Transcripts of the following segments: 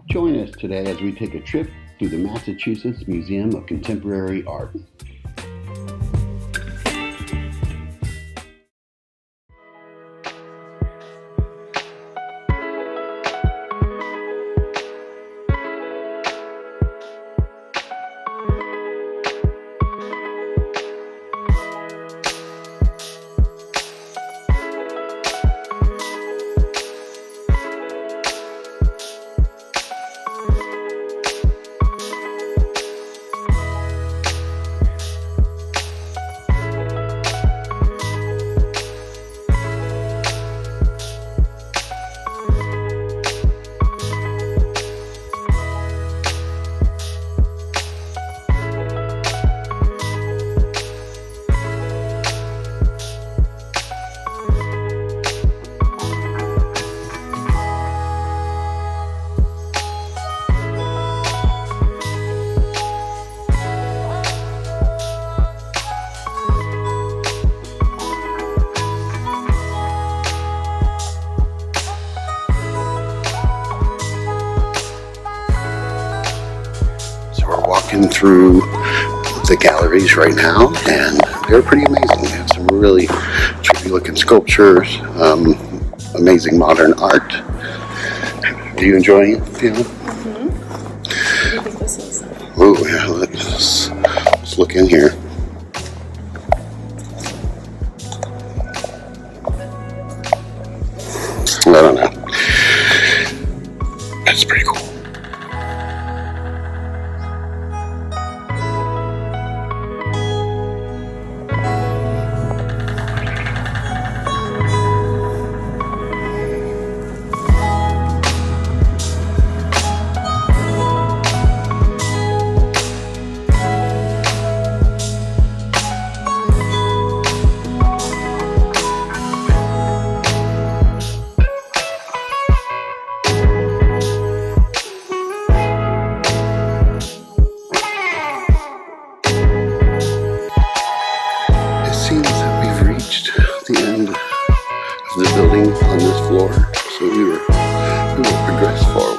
Join us today as we take a trip through the Massachusetts Museum of Contemporary Art. Walking through the galleries right now, and they're pretty amazing. They have some really trippy looking sculptures, amazing modern art. Are you enjoying it, Fiona? Mm-hmm. What do you think this is? Oh yeah, let's look in here. I don't know. That's pretty cool. The building on this floor, so we will progress forward.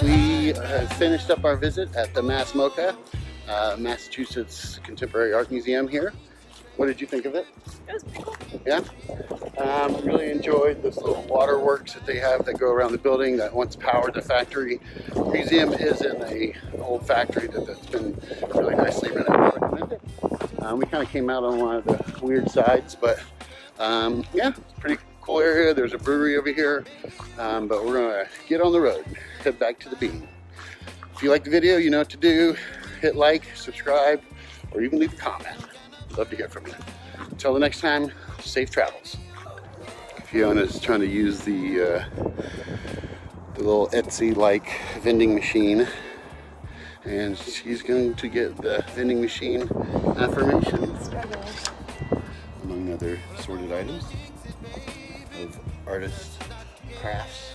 We finished up our visit at the MASS MOCA, Massachusetts Contemporary Art Museum here. What did you think of it? It was pretty cool. Yeah? Really enjoyed this little waterworks that they have that go around the building that once powered the factory. The museum is in an old factory that's been really nicely renovated. We kind of came out on one of the weird sides, but yeah, pretty cool area. There's a brewery over here, but we're gonna get on the road, head back to the bean. If you like the video, you know what to do. Hit like, subscribe, or even leave a comment. Love to hear from you. Until the next time, safe travels. Fiona's trying to use the little Etsy-like vending machine, and she's going to get the vending machine affirmations, among other assorted items of artist crafts.